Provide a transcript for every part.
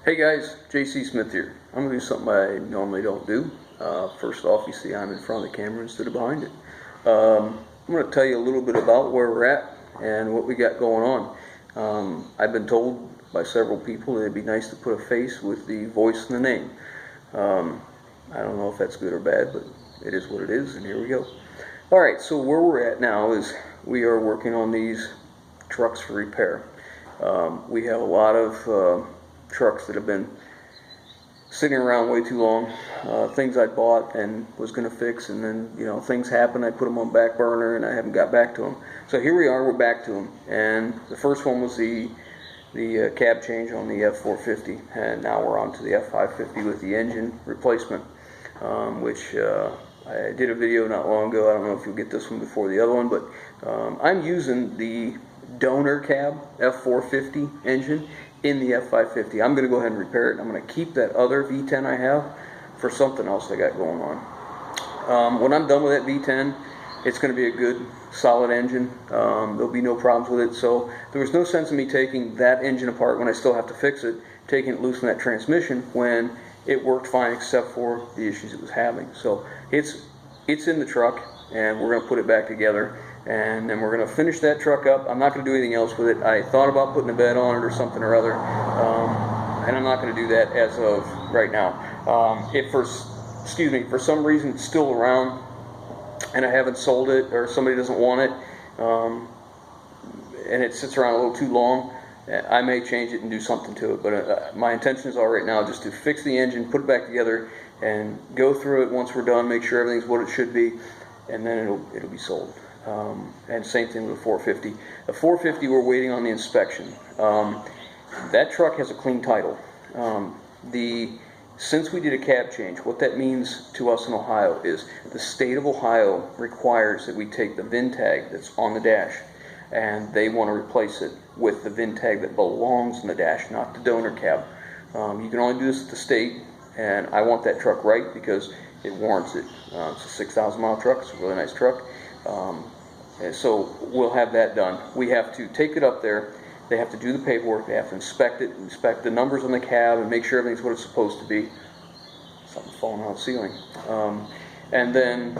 Hey guys, J.c. Smith here. I'm going to do something I normally don't do. First off, you see I'm in front of the camera instead of behind it. I'm going to tell you a little bit about where we're at and what we got going on. I've been told by several people that it'd be nice to put a face with the voice and the name. I don't know if that's good or bad, but it is what it is, and here we go. Alright, so where we're at now is we are working on these trucks for repair. We have a lot of trucks that have been sitting around way too long, things I bought and was going to fix, and then things happen, I put them on back burner and I haven't got back to them. So here we are, we're back to them, and the first one was the cab change on the F450, and now we're on to the F550 with the engine replacement, which I did a video not long ago. I don't know if you'll get this one before the other one, but I'm using the donor cab F450 engine in the F550. I'm going to go ahead and repair it. I'm going to keep that other V10 I have for something else I got going on. When I'm done with that V10, it's going to be a good, solid engine. There'll be no problems with it. So there was no sense in me taking that engine apart when I still have to fix it, taking it loose in that transmission when it worked fine except for the issues it was having. So it's in the truck, and we're going to put it back together. And then we're going to finish that truck up. I'm not going to do anything else with it. I thought about putting a bed on it or something or other, and I'm not going to do that as of right now. If for some reason it's still around and I haven't sold it, or somebody doesn't want it, and it sits around a little too long, I may change it and do something to it. But my intentions are right now just to fix the engine, put it back together, and go through it once we're done, make sure everything's what it should be, and then it'll be sold. And same thing with the 450. The 450, we're waiting on the inspection. That truck has a clean title. Since we did a cab change, what that means to us in Ohio is the state of Ohio requires that we take the VIN tag that's on the dash, and they want to replace it with the VIN tag that belongs in the dash, not the donor cab. You can only do this at the state, and I want that truck right because it warrants it. It's a 6,000 mile truck. It's a really nice truck. And so we'll have that done. We have to take it up there. They have to do the paperwork. They have to inspect it, inspect the numbers on the cab, and make sure everything's what it's supposed to be. Something falling out of the ceiling. And then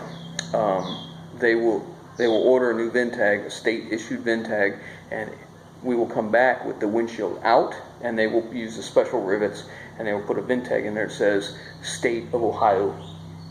they will order a new VIN tag, a state-issued VIN tag, and we will come back with the windshield out, and they will use the special rivets, and they will put a VIN tag in there that says State of Ohio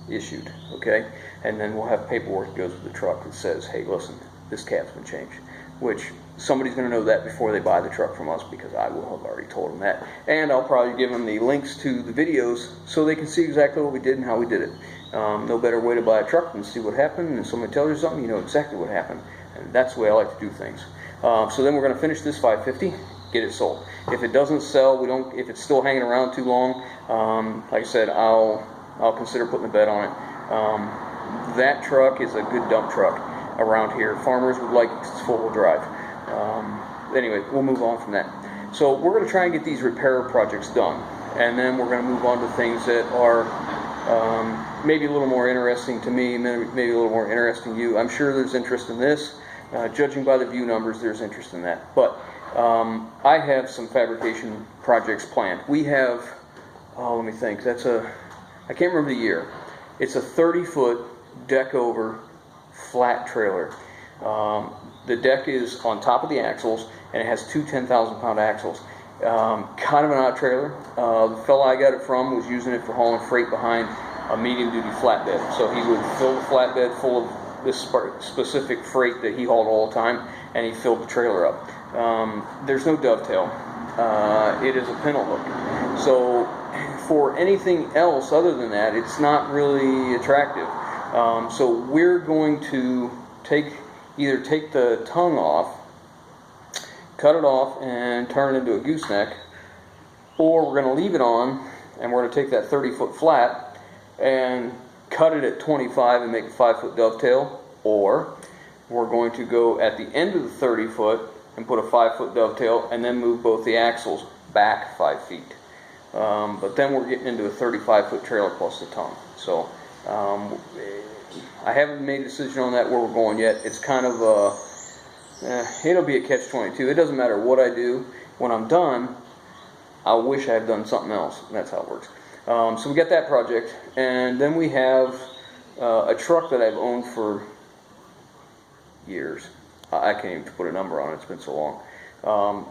issued, okay? And then we'll have paperwork that goes with the truck that says, hey, listen, this cab's been changed, which somebody's going to know that before they buy the truck from us, because I will have already told them that. And I'll probably give them the links to the videos so they can see exactly what we did and how we did it. No better way to buy a truck than see what happened, and if somebody tells you something, you know exactly what happened. And that's the way I like to do things. So then we're going to finish this 550, get it sold. If it doesn't sell, if it's still hanging around too long, like I said, I'll consider putting a bed on it. That truck is a good dump truck around here. Farmers would like it because it's four-wheel drive. Anyway, we'll move on from that. So we're going to try and get these repair projects done, and then we're going to move on to things that are maybe a little more interesting to me, maybe a little more interesting to you. I'm sure there's interest in this. Judging by the view numbers, there's interest in that. But I have some fabrication projects planned. We have, let me think, I can't remember the year. It's a 30-foot deck over flat trailer. The deck is on top of the axles, and it has two 10,000-pound axles. Kind of an odd trailer. The fellow I got it from was using it for hauling freight behind a medium-duty flatbed. So he would fill the flatbed full of this specific freight that he hauled all the time, and he filled the trailer up. There's no dovetail. It is a pintle hook. So for anything else other than that, it's not really attractive. So we're going to either take the tongue off, cut it off, and turn it into a gooseneck, or we're going to leave it on, and we're going to take that 30-foot flat and cut it at 25 and make a 5-foot dovetail, or we're going to go at the end of the 30-foot and put a 5-foot dovetail and then move both the axles back 5 feet. But then we're getting into a 35-foot trailer plus the tongue. So I haven't made a decision on that where we're going yet. It's kind of it'll be a catch-22. It doesn't matter what I do. When I'm done, I wish I had done something else. And that's how it works. So we got that project, and then we have a truck that I've owned for years. I can't even put a number on it. It's been so long.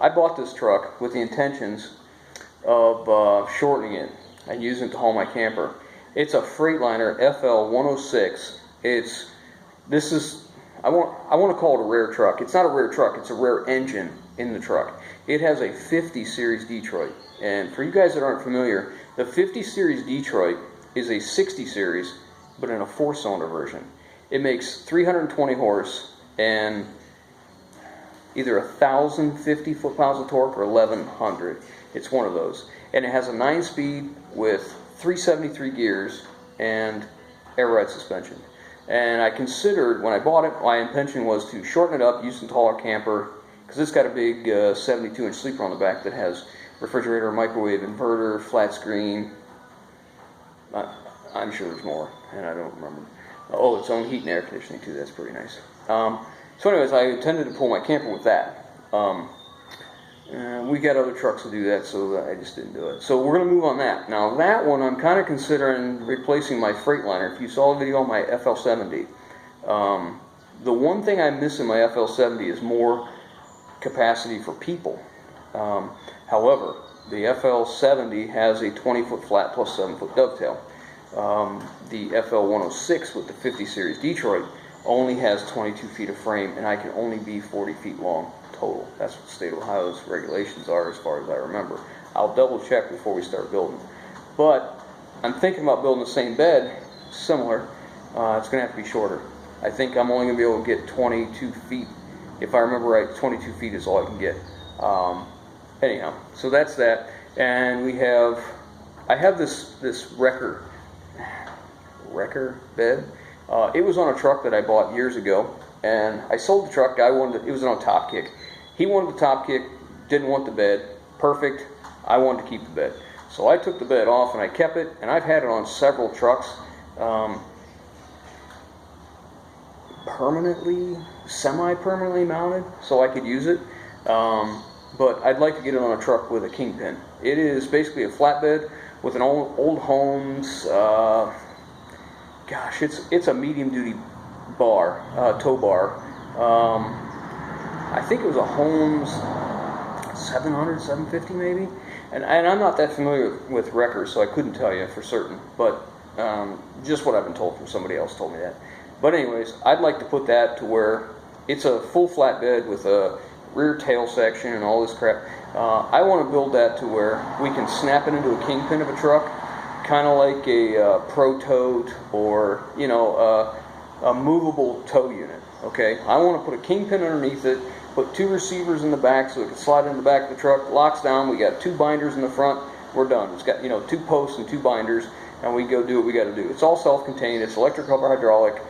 I bought this truck with the intentions of shortening it and using it to haul my camper. It's a Freightliner FL 106. I want to call it a rare truck. It's not a rare truck. It's a rare engine in the truck. It has a 50 Series Detroit. And for you guys that aren't familiar, the 50 Series Detroit is a 60 Series, but in a 4-cylinder version. It makes 320 horse and either 1,050 foot-pounds of torque or 1,100. It's one of those. And it has a 9-speed with 373 gears and air ride suspension. And I considered, when I bought it, my intention was to shorten it up, use it to haul our camper, because it's got a big 72-inch sleeper on the back that has refrigerator, microwave, inverter, flat screen. I'm sure there's more, and I don't remember. Oh, its own heat and air conditioning too. That's pretty nice. So anyways, I intended to pull my camper with that. We got other trucks to do that, so I just didn't do it. So we're going to move on that. Now that one, I'm kind of considering replacing my Freightliner. If you saw the video on my FL70, the one thing I miss in my FL70 is more capacity for people. However, the FL70 has a 20-foot flat plus 7-foot dovetail. The FL106 with the 50 Series Detroit only has 22 feet of frame, and I can only be 40 feet long total. That's what the state of Ohio's regulations are as far as I remember. I'll double check before we start building. But I'm thinking about building the same bed, similar. It's going to have to be shorter. I think I'm only going to be able to get 22 feet. If I remember right, 22 feet is all I can get. Anyhow, so that's that. And I have this wrecker bed. It was on a truck that I bought years ago, and I sold the truck. It was on top kick. He wanted the top kick, didn't want the bed. Perfect. I wanted to keep the bed. So I took the bed off and I kept it, and I've had it on several trucks, semi-permanently mounted, so I could use it. But I'd like to get it on a truck with a kingpin. It is basically a flatbed with an old Holmes. It's a medium-duty bar, tow bar. I think it was a Holmes 700, 750 maybe. And I'm not that familiar with wreckers, so I couldn't tell you for certain. But just what I've been told from somebody else told me that. But anyways, I'd like to put that to where it's a full flatbed with a rear tail section and all this crap. I want to build that to where we can snap it into a kingpin of a truck, kind of like a pro tote or a movable tow unit. Okay, I want to put a kingpin underneath it, put 2 receivers in the back so it can slide in the back of the truck, locks down. We got 2 binders in the front. We're done. It's got 2 posts and 2 binders, and we go do what we got to do. It's all self-contained. It's electric or hydraulic.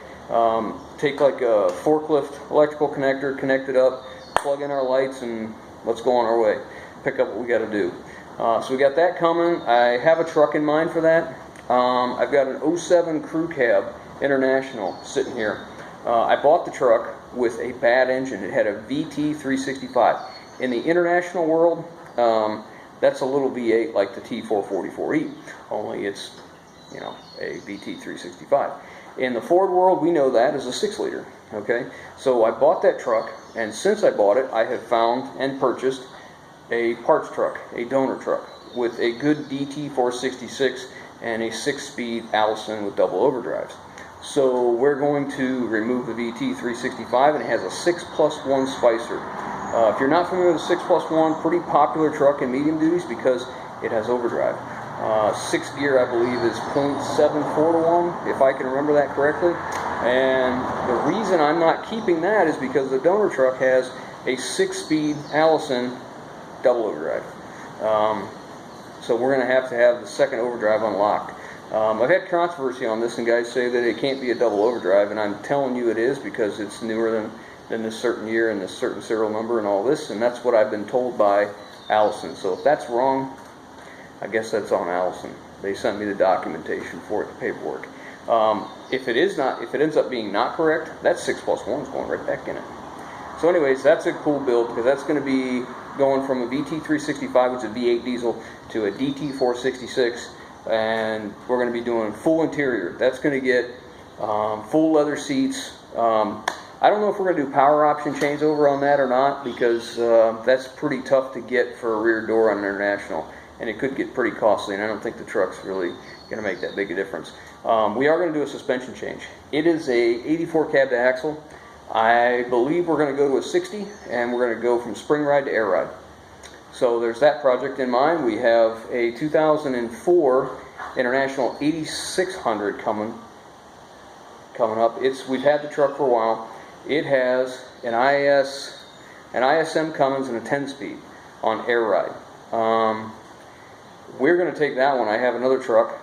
Take like a forklift electrical connector, connect it up, plug in our lights, and let's go on our way. Pick up what we got to do. So we got that coming. I have a truck in mind for that. I've got an 07 Crew Cab International sitting here. I bought the truck with a bad engine. It had a VT 365. In the international world, that's a little V8 like the T444E, only it's a VT 365. In the Ford world, we know that as a 6-liter. Okay, so I bought that truck, and since I bought it, I have found and purchased a parts truck, a donor truck, with a good DT 466 and a 6-speed Allison with double overdrives. So we're going to remove the VT 365, and it has a 6+1 spicer. If you're not familiar with the 6+1, pretty popular truck in medium duties because it has overdrive. 6th gear, I believe, is 0.74 to 1, if I can remember that correctly. And the reason I'm not keeping that is because the donor truck has a 6-speed Allison double overdrive. So we're going to have the second overdrive unlocked. I've had controversy on this, and guys say that it can't be a double overdrive, and I'm telling you it is because it's newer than this certain year and this certain serial number and all this, and that's what I've been told by Allison. So if that's wrong, I guess that's on Allison. They sent me the documentation for it, the paperwork. If it ends up being not correct, that 6+1 is going right back in it. So anyways, that's a cool build because that's going to be going from a VT365, which is a V8 diesel, to a DT466, and we're going to be doing full interior. That's going to get full leather seats. I don't know if we're going to do power option changeover on that or not, because that's pretty tough to get for a rear door on an International, and it could get pretty costly, and I don't think the truck's really going to make that big a difference. We are going to do a suspension change. It is a 84 cab to axle. I believe we're going to go to a 60, and we're going to go from spring ride to air ride. So there's that project in mind. We have a 2004 International 8600 coming up. We've had the truck for a while. It has an ISM Cummins and a 10-speed on air ride. We're going to take that one. I have another truck.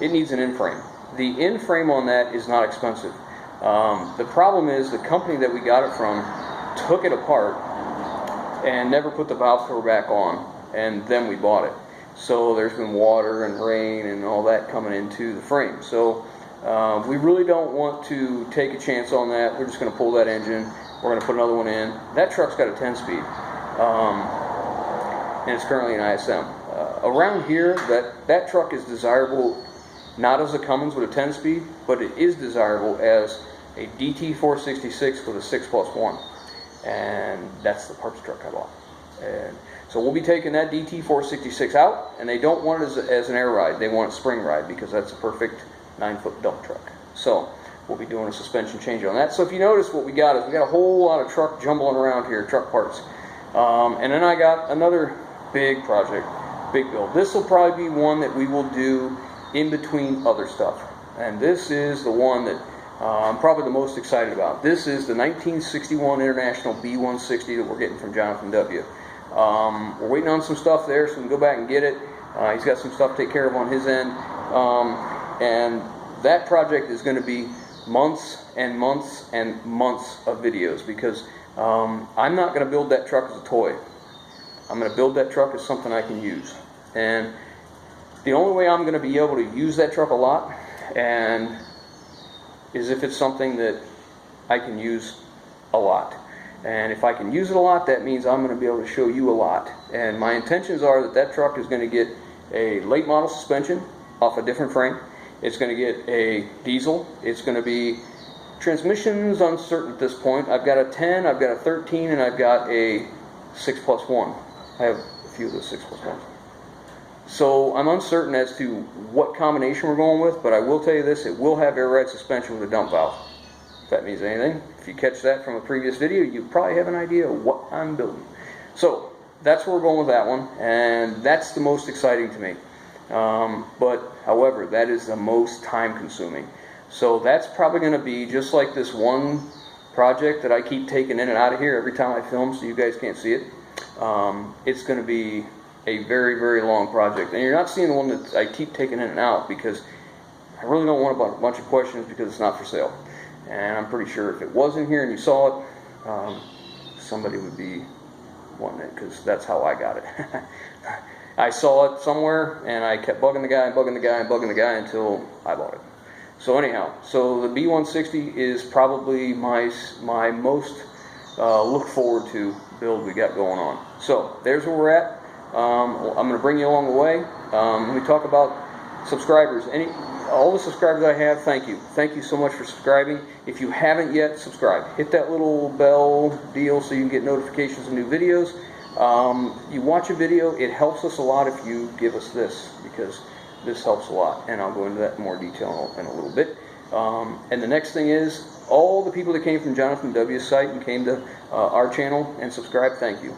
It needs an in-frame. The in-frame on that is not expensive. The problem is the company that we got it from took it apart and never put the valve cover back on, and then we bought it. So there's been water and rain and all that coming into the frame. So we really don't want to take a chance on that. We're just going to pull that engine. We're going to put another one in. That truck's got a 10-speed, and it's currently an ISM. Around here, that truck is desirable not as a Cummins with a 10-speed, but it is desirable as a DT466 with a 6+1, and that's the parts truck I bought. And so we'll be taking that DT466 out, and they don't want it as an air ride. They want a spring ride because that's a perfect 9-foot dump truck. So we'll be doing a suspension change on that. So if you notice, what we got is we got a whole lot of truck jumbling around here, truck parts. And then I got another big project, big build. This will probably be one that we will do in between other stuff. And this is the one that I'm probably the most excited about. This is the 1961 International B160 that we're getting from Jonathan W. We're waiting on some stuff there, so we can go back and get it. He's got some stuff to take care of on his end. And that project is going to be months and months and months of videos, because I'm not going to build that truck as a toy. I'm going to build that truck as something I can use. And the only way I'm going to be able to use that truck a lot is if it's something that I can use a lot. And if I can use it a lot, that means I'm going to be able to show you a lot. And my intentions are that that truck is going to get a late model suspension off a different frame. It's going to get a diesel. It's going to be transmissions uncertain at this point. I've got a 10, I've got a 13, and I've got a 6+1. I have a few of those 6+1s. So I'm uncertain as to what combination we're going with, but I will tell you this, it will have air ride suspension with a dump valve. If that means anything. If you catch that from a previous video, you probably have an idea of what I'm building. So that's where we're going with that one, and that's the most exciting to me. But however, that is the most time consuming. So that's probably going to be just like this one project that I keep taking in and out of here every time I film, so you guys can't see it. It's going to be a very, very long project. And you're not seeing the one that I keep taking in and out because I really don't want a bunch of questions, because it's not for sale. And I'm pretty sure if it was in here and you saw it, somebody would be wanting it, because that's how I got it. I saw it somewhere and I kept bugging the guy and bugging the guy and bugging the guy until I bought it. So anyhow, so the B160 is probably my most look forward to build we got going on. So there's where we're at. I'm going to bring you along the way. Let me talk about subscribers. All the subscribers I have, thank you. Thank you so much for subscribing. If you haven't yet, subscribe. Hit that little bell deal so you can get notifications of new videos. You watch a video, it helps us a lot if you give us this, because this helps a lot. And I'll go into that in more detail in a little bit. And the next thing is, all the people that came from Jonathan W.'s site and came to our channel and subscribed, thank you.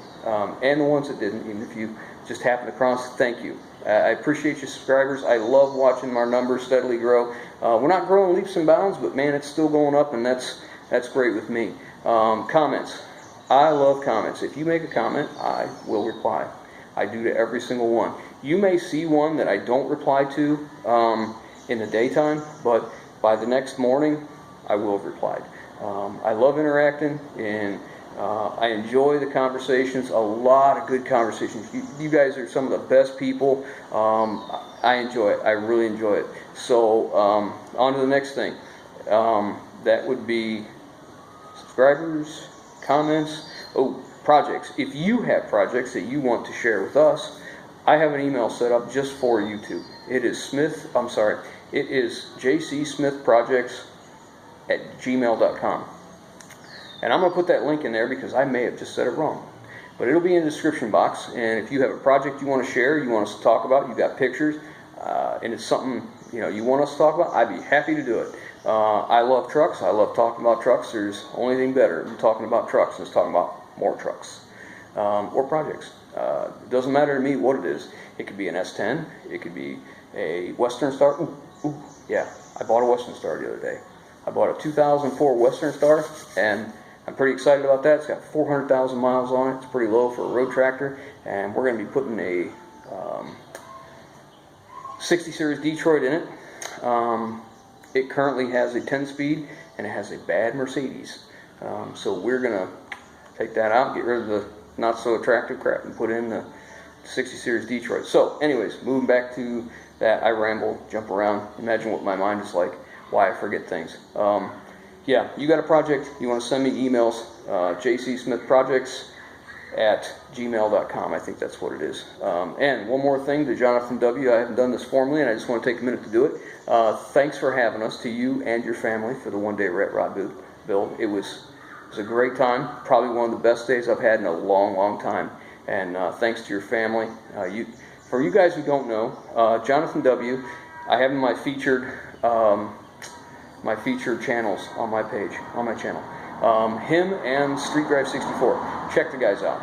And the ones that didn't, even if you just happened across, thank you. I appreciate you subscribers. I love watching our numbers steadily grow. We're not growing leaps and bounds, but man, it's still going up, and that's great with me. Comments. I love comments. If you make a comment, I will reply. I do to every single one. You may see one that I don't reply to in the daytime, but by the next morning, I will have replied. I love interacting, and I enjoy the conversations. A lot of good conversations. You guys are some of the best people. I enjoy it. I really enjoy it. So on to the next thing. That would be subscribers, comments. Oh, projects. If you have projects that you want to share with us, I have an email set up just for YouTube. It is it is J.c.smithprojects@gmail.com. And I'm going to put that link in there because I may have just said it wrong. But it'll be in the description box. And if you have a project you want to share, you want us to talk about, you got pictures, and it's something you want us to talk about, I'd be happy to do it. I love trucks. I love talking about trucks. There's only thing better than talking about trucks is talking about more trucks or projects. It doesn't matter to me what it is. It could be an S10. It could be a Western Star. Yeah, I bought a Western Star the other day. I bought a 2004 Western Star, and I'm pretty excited about that. It's got 400,000 miles on it. It's pretty low for a road tractor, and we're going to be putting a 60 Series Detroit in it. It currently has a 10-speed, and it has a bad Mercedes. So we're going to take that out, get rid of the not so attractive crap, and put in the 60 Series Detroit. So anyways, moving back to that, I ramble, jump around. Imagine what my mind is like, why I forget things. Yeah, you got a project, you want to send me emails, jcsmithprojects@gmail.com. I think that's what it is. And one more thing to Jonathan W. I haven't done this formally, and I just want to take a minute to do it. Thanks for having us, to you and your family, for the one-day Ret Rod build. It was a great time, probably one of the best days I've had in a long, long time. And thanks to your family. For you guys who don't know, Jonathan W., I have my featured channels on my page, on my channel. Him and Street Drive 64. Check the guys out.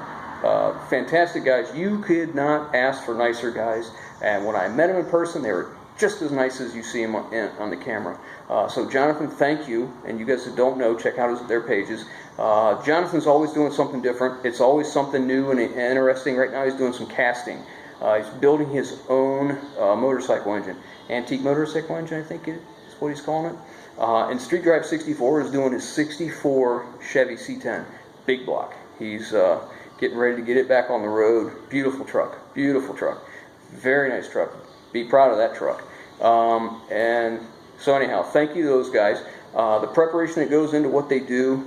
Fantastic guys. You could not ask for nicer guys. And when I met them in person, they were just as nice as you see them on the camera. So Jonathan, thank you. And you guys that don't know, check out their pages. Jonathan's always doing something different. It's always something new and interesting. Right now he's doing some casting. He's building his own motorcycle engine. Antique motorcycle engine, I think is what he's calling it. And Street Drive 64 is doing his 64 Chevy C10. Big block. He's getting ready to get it back on the road. Beautiful truck. Beautiful truck. Very nice truck. Be proud of that truck. And so anyhow, thank you to those guys. The preparation that goes into what they do,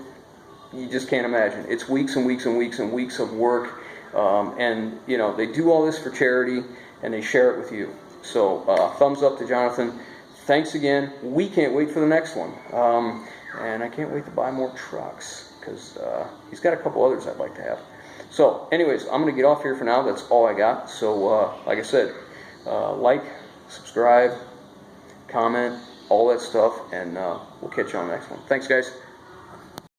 you just can't imagine. It's weeks and weeks and weeks and weeks of work. And they do all this for charity, and they share it with you. So thumbs up to Jonathan. Thanks again. We can't wait for the next one. And I can't wait to buy more trucks, because he's got a couple others I'd like to have. So anyways, I'm going to get off here for now. That's all I got. So like I said, like, subscribe, comment, all that stuff, and we'll catch you on the next one. Thanks, guys.